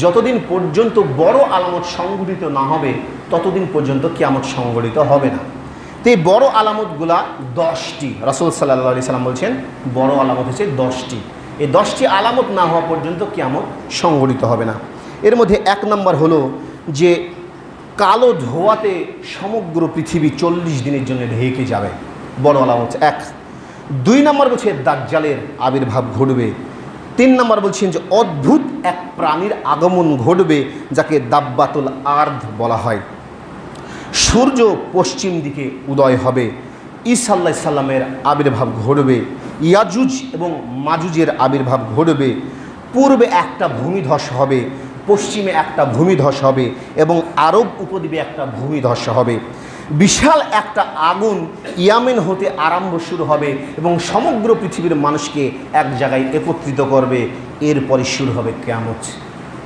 যতদিন পর্যন্ত বড় আলামত সংঘটিত না হবে ততদিন পর্যন্ত কিয়ামত সংঘটিত হবে না। তো এই বড় আলামতগুলা 10টি। রাসূল সাল্লাল্লাহু আলাইহি সাল্লাম বলছেন বড় আলামত হচ্ছে 10টি। এই 10টি আলামত না হওয়া পর্যন্ত কিয়ামত সংঘটিত হবে না। এর মধ্যে 1 নম্বর হলো যে কালো ধোঁয়াতে সমগ্র পৃথিবী 40 দিনের জন্য ঢেকে যাবে, বড় আলামত 1। 2 নম্বর বলছে দাজ্জালের আবির্ভাব ঘটবে। 3 নম্বর বলছেন যে অদ্ভুত এক প্রাণীর আগমন ঘটবে যাকে দাব্বাতুল আর্দ বলা হয়। সূর্য পশ্চিম দিকে উদয় হবে। ঈসা আলাইহিস সালামের আবির্ভাব ঘটবে। ইয়াজুজ এবং মাজুজের আবির্ভাব ঘটবে। পূর্বে একটা ভূমিধস হবে, পশ্চিমে একটা ভূমিধস হবে এবং আরব উপদ্বীপে একটা ভূমিধস হবে। বিশাল একটা আগুন ইয়ামেন হতে আরম্ভ শুরু হবে এবং সমগ্র পৃথিবীর মানুষকে এক জায়গায় একত্রিত করবে। এরপরে শুরু হবে কিয়ামত।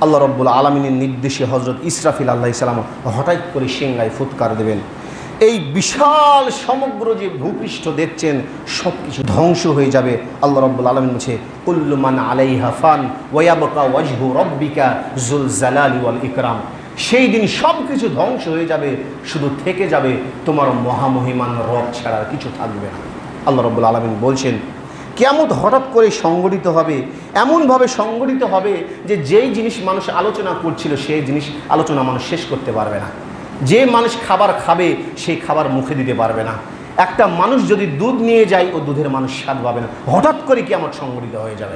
আল্লাহ রব্বুল আলামিনের নির্দেশে হযরত ইসরাফিল আলাইহিস সালাম হঠাৎ করে সিংহায় ফুৎকার দেবেন। এই বিশাল সমগ্র যে ভূপৃষ্ঠ দেখছেন সব কিছু ধ্বংস হয়ে যাবে। আল্লাহ রব্বুল আলামিন বলছে কুল্লু মান আলাইহা ফান ওয়া ইয়াবকা ওয়াজহু রাব্বিকা যুল জালালি ওয়াল ইকরাম। সেই দিন সব কিছু ধ্বংস হয়ে যাবে, শুধু থেকে যাবে তোমার মহামহিমান রব ছাড়া কিছু থাকবে না। আল্লাহ রব্বুল আলামিন বলছেন কিয়ামত হঠাৎ করে সংগঠিত হবে, এমনভাবে সংগঠিত হবে যে যেই জিনিস মানুষ আলোচনা করছিল সেই জিনিস আলোচনা মানুষ শেষ করতে পারবে না। যে মানুষ খাবার খাবে সেই খাবার মুখে দিতে পারবে না। একটা মানুষ যদি দুধ নিয়ে যায় ও দুধের মানুষ স্বাদ পাবে না। হঠাৎ করে কিয়ামত সংগঠিত হয়ে যাবে।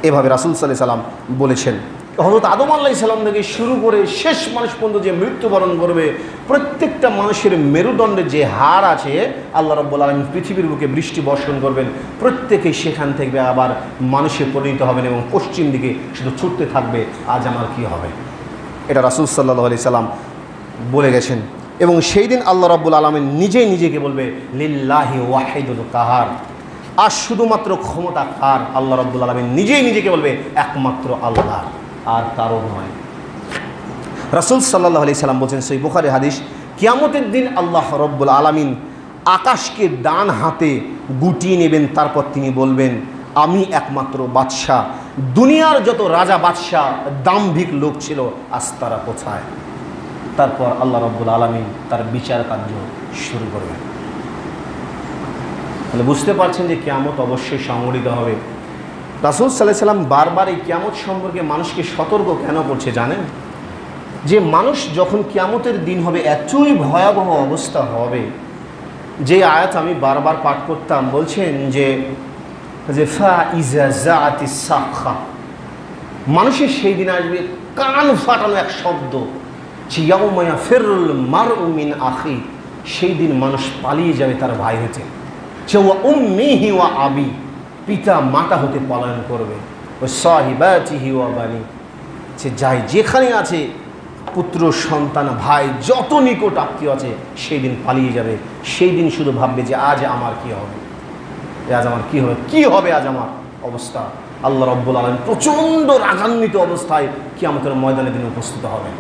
এভাবে রাসূল সাল্লাল্লাহু আলাইহি সাল্লাম বলেছেন। হযরত আদম আলাইহিস সালাম থেকে শুরু করে শেষ মানুষ পর্যন্ত যে মৃত্যুবরণ করবে, প্রত্যেকটা মানুষের মেরুদণ্ডের যে হাড় আছে আল্লাহ রাব্বুল আলামিন পৃথিবীর বুকে বৃষ্টি বর্ষণ করবেন। প্রত্যেকেই সেখান থেকে আবার মানুষে পরিণত হবেন এবং পশ্চিম দিকে শুধু ছুটতে থাকবে আজ আমার কি হবে। এটা রাসূল সাল্লাল্লাহু আলাইহি সাল্লাম বলে গেছেন। এবং সেই দিন আল্লাহ রাব্বুল আলামিন নিজেই নিজেকে বলবে লিল্লাহি ওয়াহিদুল কাহার। আর শুধুমাত্র ক্ষমতা কার? আল্লাহ রাব্বুল আলামিন নিজেই নিজেকে বলবে একমাত্র আল্লাহ, আর কারো নয়। রাসূল সাল্লাল্লাহু আলাইহি সাল্লাম বলছেন সহিহ বুখারী হাদিস, কিয়ামতের দিন আল্লাহ রাব্বুল আলামিন আকাশকে ডান হাতে গুটিয়ে নেবেন। তারপর তিনি বলবেন আমি একমাত্র বাদশাহ। দুনিয়ার যত রাজা বাদশাহ দাম্ভিক লোক ছিল আজ তারা কোথায়? তারপর আল্লাহ রাব্বুল আলামিন তার বিচার কার্য শুরু করবেন। তাহলে বুঝতে পারছেন যে কিয়ামত অবশ্যই সংঘটিত হবে। রাসূল সাল্লাল্লাহু আলাইহি সাল্লাম বারবার এই কিয়ামত সম্পর্কে মানুষকে সতর্ক কেন করছে জানেন? যে মানুষ যখন কিয়ামতের দিন হবে এতই ভয়াবহ অবস্থা হবে, যে আয়াত আমি বারবার পাঠ করতাম, বলছেন যে ফা ইজা জাআতিস সাখা, মানুষের সেই দিন আসবে কান ফাটানো এক শব্দ, ইয়াউমা ইয়াফিরুল মারউ মিন আখি। সেই দিন মানুষ পালিয়ে যাবে তার ভাই হতে, সে ওয়া উম্মিহি ওয়া আবি, পিতা মাতা হতে পলায়ন করবে, ও সাহিবাতিহি ওয়া বানি, সে যাই যেখানে আছে পুত্র সন্তান ভাই যত নিকট আত্মীয় আছে সেই দিন পালিয়ে যাবে। সেই দিন শুধু ভাববে যে আজ আমার কি হবে, আজ আমার কি হবে, কি হবে আজ আমার অবস্থা। আল্লাহ রাব্বুল আলামিন প্রচণ্ড রাগান্বিত অবস্থায় কিয়ামতের ময়দানে দিন উপস্থিত হবে।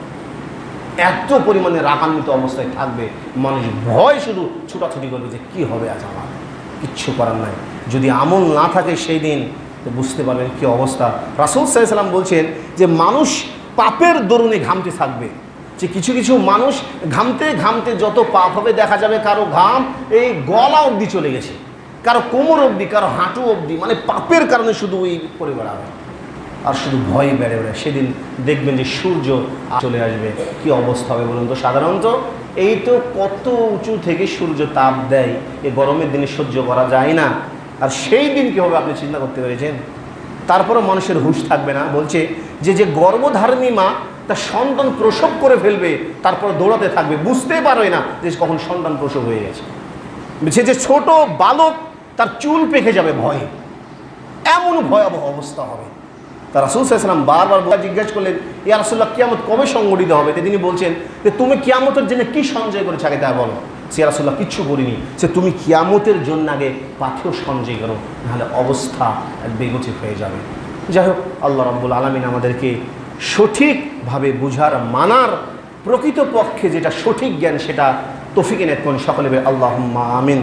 এত পরিমাণে রাগান্বিত অবস্থায় থাকবে, মানুষ ভয় শুধু ছুটাছুটি করবে যে কি হবে আজ আমার, কিচ্ছু করার নাই। যদি আমল না থাকে সেই দিন তো বুঝতে পারবেন কী অবস্থা। রাসূল সাল্লাল্লাহু আলাইহি সাল্লাম বলছেন যে মানুষ পাপের দরুনে ঘামতে থাকবে, যে কিছু কিছু মানুষ ঘামতে ঘামতে যত পাপ হবে দেখা যাবে কারো ঘাম এই গলা অবধি চলে গেছে, কারো কোমর অবধি, কারো হাঁটু অবধি, মানে পাপের কারণে শুধু ওই করে বেড়াবে আর শুধু ভয় বেড়ে বেড়ে। সেদিন দেখবেন যে সূর্য চলে আসবে, কি অবস্থা হবে বলুন তো। সাধারণত এই তো কত উঁচু থেকে সূর্য তাপ দেয়, এই গরমের দিনে সহ্য করা যায় না, আর সেই দিন কী হবে আপনি চিন্তা করতে পেরেছেন? তারপরও মানুষের হুঁশ থাকবে না। বলছে যে গর্ভধারিণী মা তার সন্তান প্রসব করে ফেলবে, তারপর দৌড়াতে থাকবে, বুঝতেই পারবে না যে কখন সন্তান প্রসব হয়ে গেছে। বলছে যে ছোট বালক তার চুল পেকে যাবে ভয়ে, এমন ভয়াবহ অবস্থা হবে। তা রাসূল সাল্লাল্লাহু আলাইহি ওয়াসাল্লাম বারবার জিজ্ঞাসা করলেন, ইয়া রাসূলুল্লাহ কিয়ামত কবে সংঘটিত হবে? তিনি বলছেন যে তুমি কিয়ামতের জন্য কি সঞ্চয় করেছো আগে তা বলো। সে রাসূলুল্লাহ কিচ্ছু করিনি। সে তুমি কিয়ামতের জন্য আগে পাথেয় সঞ্চয় করো, নাহলে অবস্থা বেগতিক হয়ে যাবে। যাই হোক, আল্লাহ রাব্বুল আলামিন আমাদেরকে সঠিকভাবে বুঝার, মানার, প্রকৃতপক্ষে যেটা সঠিক জ্ঞান সেটা তৌফিক এনায়েত করুন সকলে। আল্লাহুম্মা আমিন।